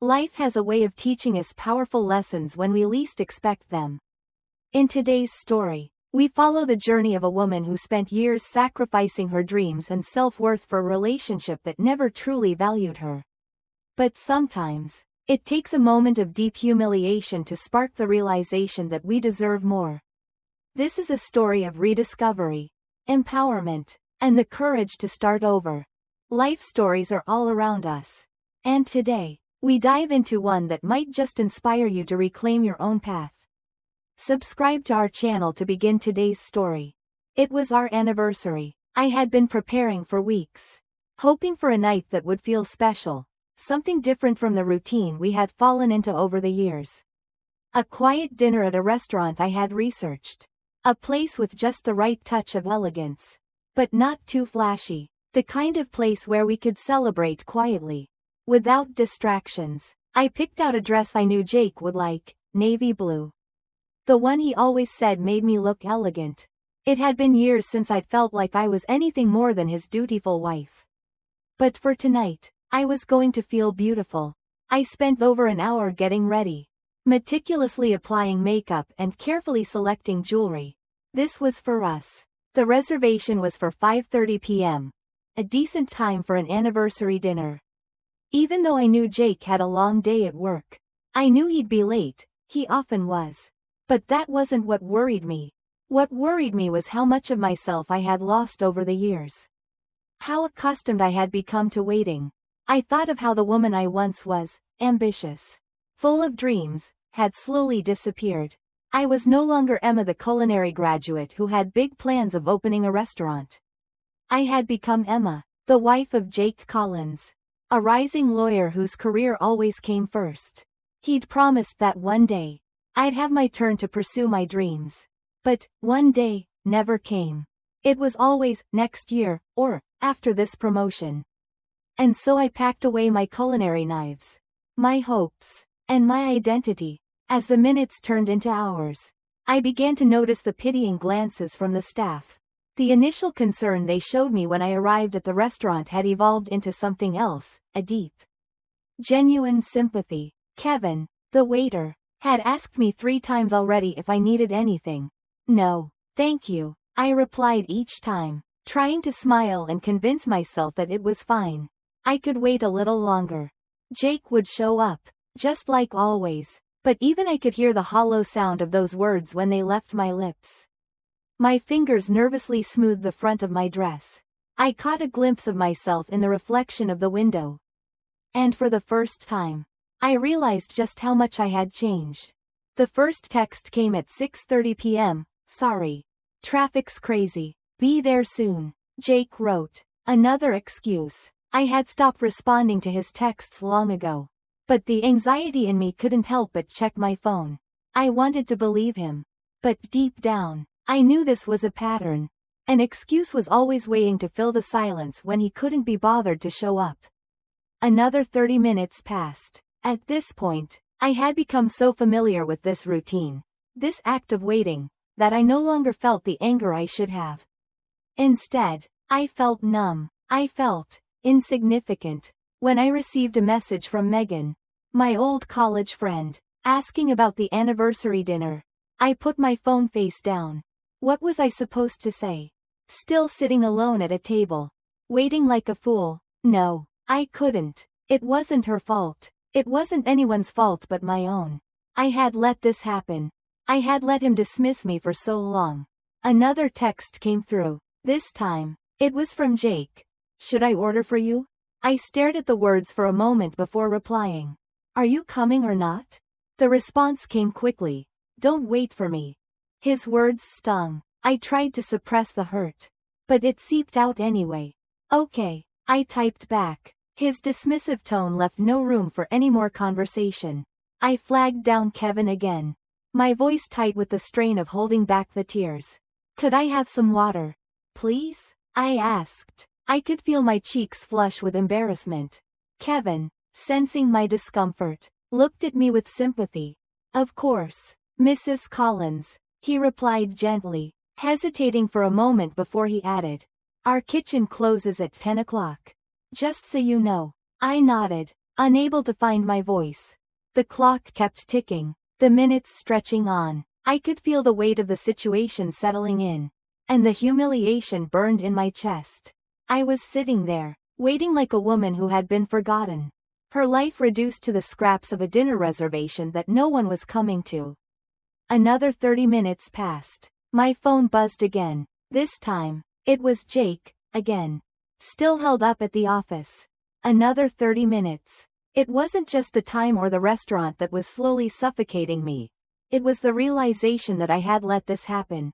Life has a way of teaching us powerful lessons when we least expect them. In today's story, we follow the journey of a woman who spent years sacrificing her dreams and self-worth for a relationship that never truly valued her. But sometimes, it takes a moment of deep humiliation to spark the realization that we deserve more. This is a story of rediscovery, empowerment, and the courage to start over. Life stories are all around us. And today, we dive into one that might just inspire you to reclaim your own path. Subscribe to our channel to begin today's story. It was our anniversary. I had been preparing for weeks, hoping for a night that would feel special, something different from the routine we had fallen into over the years. A quiet dinner at a restaurant I had researched. A place with just the right touch of elegance. But not too flashy. The kind of place where we could celebrate quietly. Without distractions. I picked out a dress I knew Jake would like, navy blue. The one he always said made me look elegant. It had been years since I'd felt like I was anything more than his dutiful wife. But for tonight, I was going to feel beautiful. I spent over an hour getting ready, meticulously applying makeup and carefully selecting jewelry. This was for us. The reservation was for 5:30 p.m. A decent time for an anniversary dinner. Even though I knew Jake had a long day at work, I knew he'd be late. He often was. But that wasn't what worried me. What worried me was how much of myself I had lost over the years. How accustomed I had become to waiting. I thought of how the woman I once was, ambitious, full of dreams, had slowly disappeared. I was no longer Emma, the culinary graduate who had big plans of opening a restaurant. I had become Emma, the wife of Jake Collins, a rising lawyer whose career always came first. He'd promised that one day, I'd have my turn to pursue my dreams. But, one day, never came. It was always, next year, or, after this promotion. And so I packed away my culinary knives, my hopes, and my identity. As the minutes turned into hours, I began to notice the pitying glances from the staff. The initial concern they showed me when I arrived at the restaurant had evolved into something else, a deep, genuine sympathy. Kevin, the waiter, had asked me 3 times already if I needed anything. No, thank you, I replied each time, trying to smile and convince myself that it was fine. I could wait a little longer. Jake would show up, just like always. But even I could hear the hollow sound of those words when they left my lips. My fingers nervously smoothed the front of my dress. I caught a glimpse of myself in the reflection of the window. And for the first time, I realized just how much I had changed. The first text came at 6:30 p.m. Sorry. Traffic's crazy. Be there soon. Jake wrote. Another excuse. I had stopped responding to his texts long ago. But the anxiety in me couldn't help but check my phone. I wanted to believe him. But deep down, I knew this was a pattern. An excuse was always waiting to fill the silence when he couldn't be bothered to show up. Another 30 minutes passed. At this point, I had become so familiar with this routine, this act of waiting, that I no longer felt the anger I should have. Instead, I felt numb. I felt insignificant. When I received a message from Megan, my old college friend, asking about the anniversary dinner, I put my phone face down. What was I supposed to say? Still sitting alone at a table, waiting like a fool? No, I couldn't. It wasn't her fault. It wasn't anyone's fault but my own. I had let this happen. I had let him dismiss me for so long. Another text came through. This time, it was from Jake. Should I order for you? I stared at the words for a moment before replying. Are you coming or not? The response came quickly. Don't wait for me. His words stung. I tried to suppress the hurt. But it seeped out anyway. Okay, I typed back. His dismissive tone left no room for any more conversation. I flagged down Kevin again. My voice tight with the strain of holding back the tears. Could I have some water? Please? I asked. I could feel my cheeks flush with embarrassment. Kevin, sensing my discomfort, looked at me with sympathy. Of course, Mrs. Collins, he replied gently, hesitating for a moment before he added. Our kitchen closes at 10 o'clock. Just so you know. I nodded. unable to find my voice. The clock kept ticking, the minutes stretching on. I could feel the weight of the situation settling in, and the humiliation burned in my chest. I was sitting there, waiting like a woman who had been forgotten. Her life reduced to the scraps of a dinner reservation that no one was coming to. Another 30 minutes passed. My phone buzzed again. This time, it was Jake, again. Still held up at the office. Another 30 minutes. It wasn't just the time or the restaurant that was slowly suffocating me. It was the realization that I had let this happen.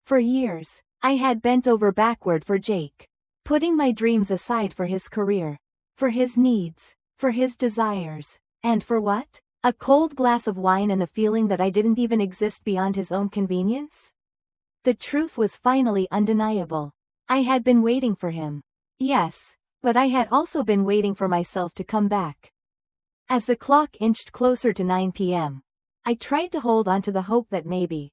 For years, I had bent over backward for Jake, putting my dreams aside for his career, for his needs, for his desires, and for what? A cold glass of wine and the feeling that I didn't even exist beyond his own convenience? The truth was finally undeniable. I had been waiting for him. Yes, but I had also been waiting for myself to come back. As the clock inched closer to 9 p.m., I tried to hold on to the hope that maybe,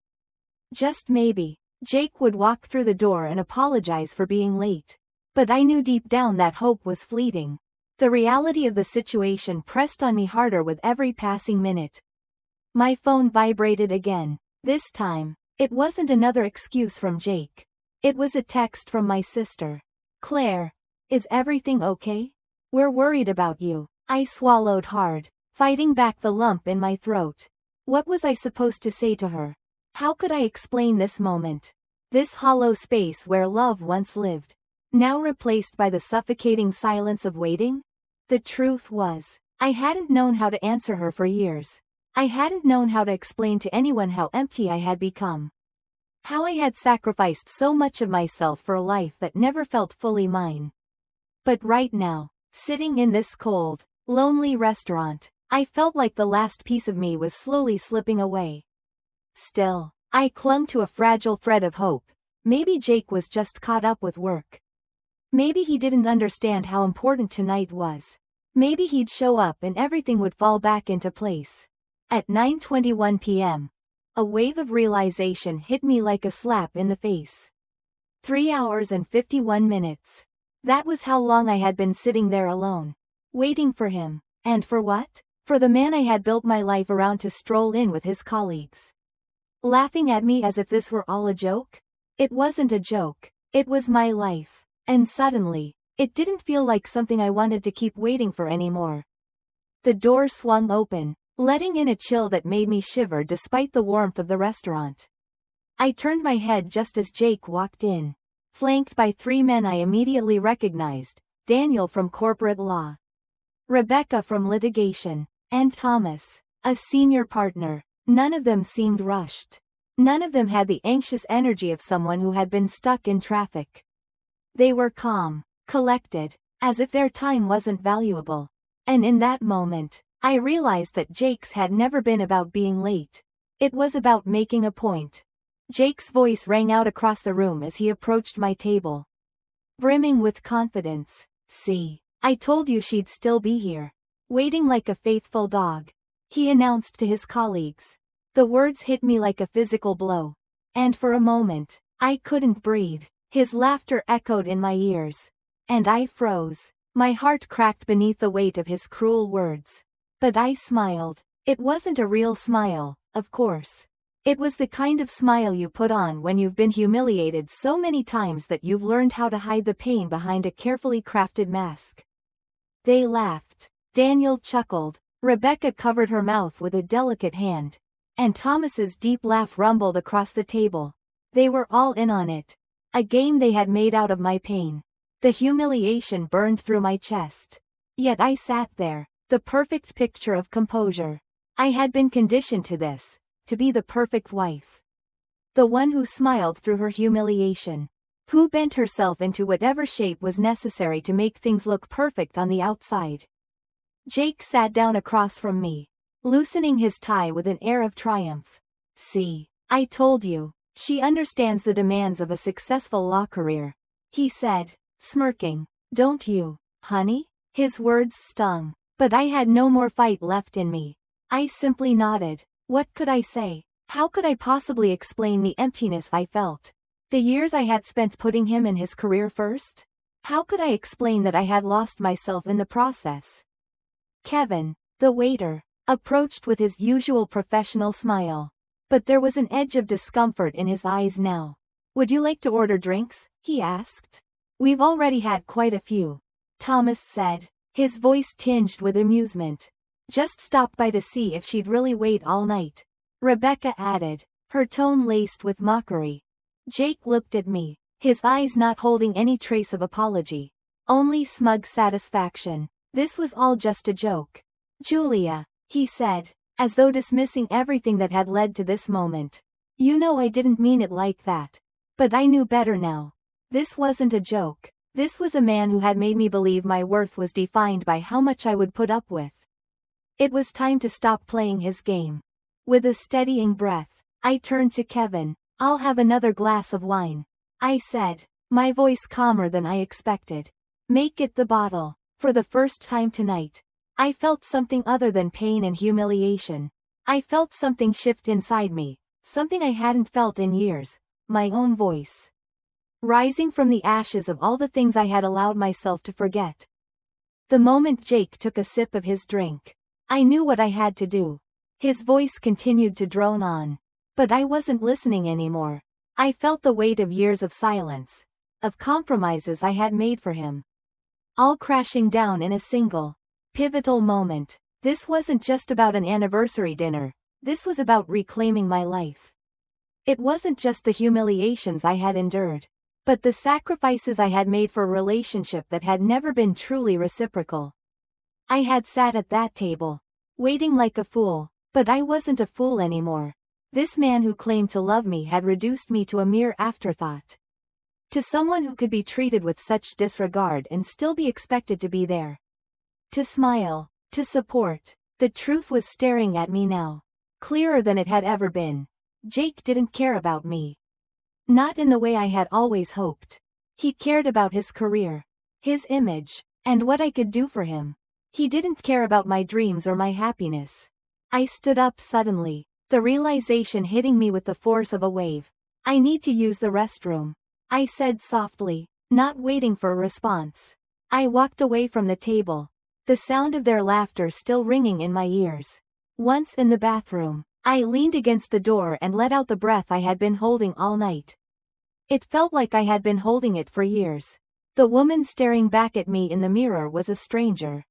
just maybe, Jake would walk through the door and apologize for being late. But I knew deep down that hope was fleeting. The reality of the situation pressed on me harder with every passing minute. My phone vibrated again. This time, it wasn't another excuse from Jake. It was a text from my sister. "Claire, is everything okay? We're worried about you." I swallowed hard, fighting back the lump in my throat. What was I supposed to say to her? How could I explain this moment? This hollow space where love once lived, now replaced by the suffocating silence of waiting? The truth was, I hadn't known how to answer her for years. I hadn't known how to explain to anyone how empty I had become. How I had sacrificed so much of myself for a life that never felt fully mine. But right now, sitting in this cold, lonely restaurant, I felt like the last piece of me was slowly slipping away. Still, I clung to a fragile thread of hope. Maybe Jake was just caught up with work. Maybe he didn't understand how important tonight was. Maybe he'd show up and everything would fall back into place. At 9:21 p.m., a wave of realization hit me like a slap in the face. 3 hours and 51 minutes. That was how long I had been sitting there alone, waiting for him. And for what? For the man I had built my life around to stroll in with his colleagues, laughing at me as if this were all a joke? It wasn't a joke. It was my life. And suddenly, it didn't feel like something I wanted to keep waiting for anymore. The door swung open, letting in a chill that made me shiver despite the warmth of the restaurant. I turned my head just as Jake walked in, flanked by 3 men I immediately recognized: Daniel from corporate law, Rebecca from litigation, and Thomas, a senior partner. None of them seemed rushed. None of them had the anxious energy of someone who had been stuck in traffic. They were calm, collected, as if their time wasn't valuable. And in that moment, I realized that Jake's had never been about being late. It was about making a point. Jake's voice rang out across the room as he approached my table, brimming with confidence. "See, I told you she'd still be here, waiting like a faithful dog," he announced to his colleagues. The words hit me like a physical blow. And for a moment, I couldn't breathe. His laughter echoed in my ears, and I froze. My heart cracked beneath the weight of his cruel words. But I smiled. It wasn't a real smile, of course. It was the kind of smile you put on when you've been humiliated so many times that you've learned how to hide the pain behind a carefully crafted mask. They laughed. Daniel chuckled. Rebecca covered her mouth with a delicate hand. And Thomas's deep laugh rumbled across the table. They were all in on it. A game they had made out of my pain. The humiliation burned through my chest. Yet I sat there, the perfect picture of composure. I had been conditioned to this, to be the perfect wife. The one who smiled through her humiliation. Who bent herself into whatever shape was necessary to make things look perfect on the outside. Jake sat down across from me, loosening his tie with an air of triumph. "See, I told you. She understands the demands of a successful law career," he said, smirking. "Don't you, honey?" His words stung, but I had no more fight left in me. I simply nodded. What could I say? How could I possibly explain the emptiness I felt? The years I had spent putting him and his career first? How could I explain that I had lost myself in the process? Kevin, the waiter, approached with his usual professional smile. But there was an edge of discomfort in his eyes now. "Would you like to order drinks?" he asked. "We've already had quite a few," Thomas said, his voice tinged with amusement. "Just stopped by to see if she'd really wait all night," Rebecca added, her tone laced with mockery. Jake looked at me, his eyes not holding any trace of apology, only smug satisfaction. "This was all just a joke, Julia," he said, as though dismissing everything that had led to this moment. "You know I didn't mean it like that." But I knew better now. This wasn't a joke. This was a man who had made me believe my worth was defined by how much I would put up with. It was time to stop playing his game. With a steadying breath, I turned to Kevin. "I'll have another glass of wine," I said, my voice calmer than I expected. "Make it the bottle." For the first time tonight, I felt something other than pain and humiliation. I felt something shift inside me, something I hadn't felt in years, my own voice, rising from the ashes of all the things I had allowed myself to forget. The moment Jake took a sip of his drink, I knew what I had to do. His voice continued to drone on. But I wasn't listening anymore. I felt the weight of years of silence, of compromises I had made for him, all crashing down in a single, pivotal moment. This wasn't just about an anniversary dinner. This was about reclaiming my life. It wasn't just the humiliations I had endured, but the sacrifices I had made for a relationship that had never been truly reciprocal. I had sat at that table, waiting like a fool, but I wasn't a fool anymore. This man who claimed to love me had reduced me to a mere afterthought. To someone who could be treated with such disregard and still be expected to be there. To smile, to support. The truth was staring at me now, clearer than it had ever been. Jake didn't care about me. Not in the way I had always hoped. He cared about his career, his image, and what I could do for him. He didn't care about my dreams or my happiness. I stood up suddenly, the realization hitting me with the force of a wave. "I need to use the restroom," I said softly, not waiting for a response. I walked away from the table, the sound of their laughter still ringing in my ears. Once in the bathroom, I leaned against the door and let out the breath I had been holding all night. It felt like I had been holding it for years. The woman staring back at me in the mirror was a stranger.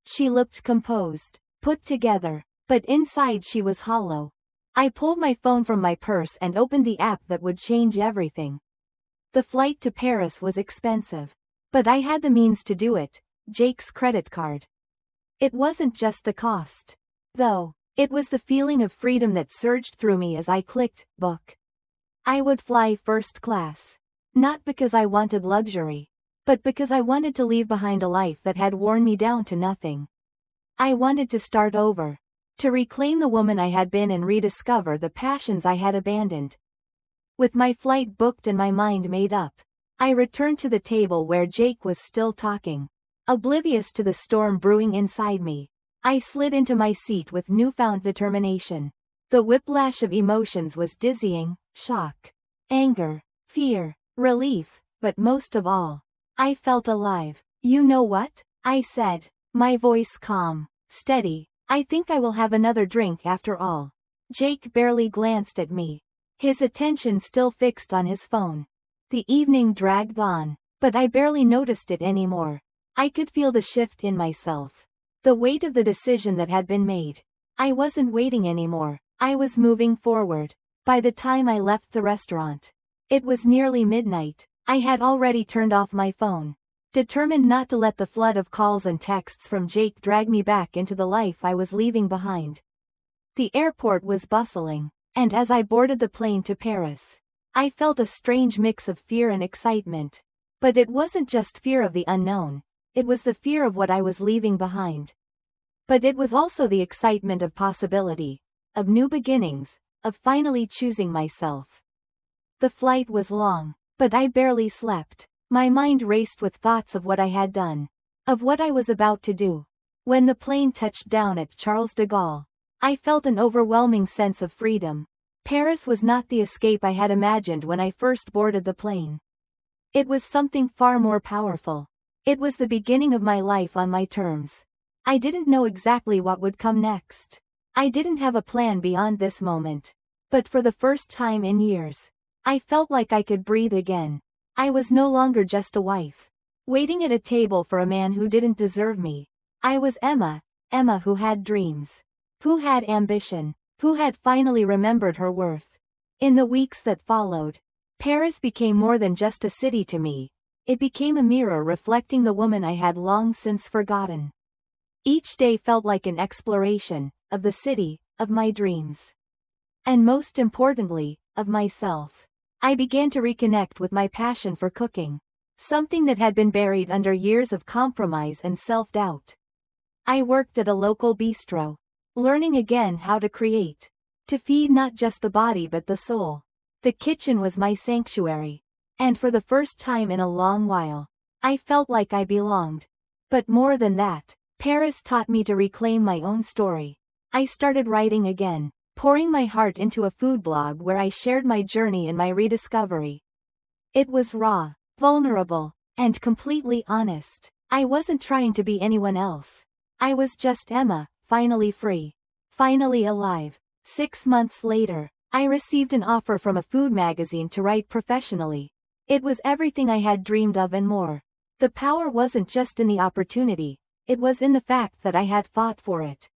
She looked composed, put together, but inside she was hollow. I pulled my phone from my purse and opened the app that would change everything. The flight to Paris was expensive, but I had the means to do it, Jake's credit card. It wasn't just the cost, though. It was the feeling of freedom that surged through me as I clicked book. I would fly first class. Not because I wanted luxury, but because I wanted to leave behind a life that had worn me down to nothing. I wanted to start over, to reclaim the woman I had been and rediscover the passions I had abandoned. With my flight booked and my mind made up, I returned to the table where Jake was still talking. Oblivious to the storm brewing inside me, I slid into my seat with newfound determination. The whiplash of emotions was dizzying: shock, anger, fear, relief, but most of all, I felt alive. "You know what?" I said, my voice calm, steady. "I think I will have another drink after all." Jake barely glanced at me, his attention still fixed on his phone. The evening dragged on, but I barely noticed it anymore. I could feel the shift in myself, the weight of the decision that had been made. I wasn't waiting anymore, I was moving forward. By the time I left the restaurant, it was nearly midnight. I had already turned off my phone, determined not to let the flood of calls and texts from Jake drag me back into the life I was leaving behind. The airport was bustling, and as I boarded the plane to Paris, I felt a strange mix of fear and excitement. But it wasn't just fear of the unknown, it was the fear of what I was leaving behind. But it was also the excitement of possibility, of new beginnings, of finally choosing myself. The flight was long, but I barely slept. My mind raced with thoughts of what I had done, of what I was about to do. When the plane touched down at Charles de Gaulle, I felt an overwhelming sense of freedom. Paris was not the escape I had imagined when I first boarded the plane. It was something far more powerful. It was the beginning of my life on my terms. I didn't know exactly what would come next. I didn't have a plan beyond this moment. But for the first time in years, I felt like I could breathe again. I was no longer just a wife, waiting at a table for a man who didn't deserve me. I was Emma, Emma who had dreams, who had ambition, who had finally remembered her worth. In the weeks that followed, Paris became more than just a city to me. It became a mirror reflecting the woman I had long since forgotten. Each day felt like an exploration of the city, of my dreams. And most importantly, of myself. I began to reconnect with my passion for cooking, something that had been buried under years of compromise and self-doubt. I worked at a local bistro, learning again how to create, to feed not just the body but the soul. The kitchen was my sanctuary. And for the first time in a long while, I felt like I belonged. But more than that, Paris taught me to reclaim my own story. I started writing again, pouring my heart into a food blog where I shared my journey and my rediscovery. It was raw, vulnerable, and completely honest. I wasn't trying to be anyone else. I was just Emma, finally free, finally alive. 6 months later, I received an offer from a food magazine to write professionally. It was everything I had dreamed of and more. The power wasn't just in the opportunity, it was in the fact that I had fought for it.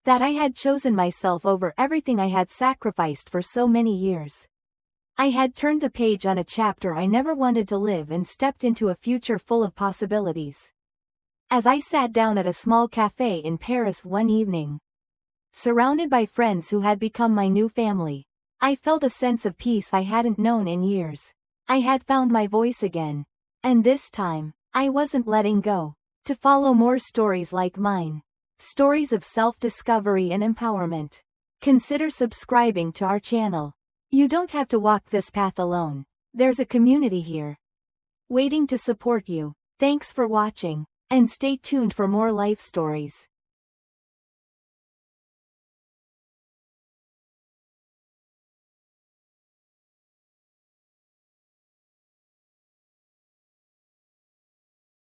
That I had chosen myself over everything I had sacrificed for so many years. I had turned the page on a chapter I never wanted to live and stepped into a future full of possibilities. As I sat down at a small cafe in Paris one evening, surrounded by friends who had become my new family, I felt a sense of peace I hadn't known in years. I had found my voice again. And this time, I wasn't letting go. To follow more stories like mine, stories of self-discovery and empowerment, consider subscribing to our channel. You don't have to walk this path alone. There's a community here, waiting to support you. Thanks for watching, and stay tuned for more life stories.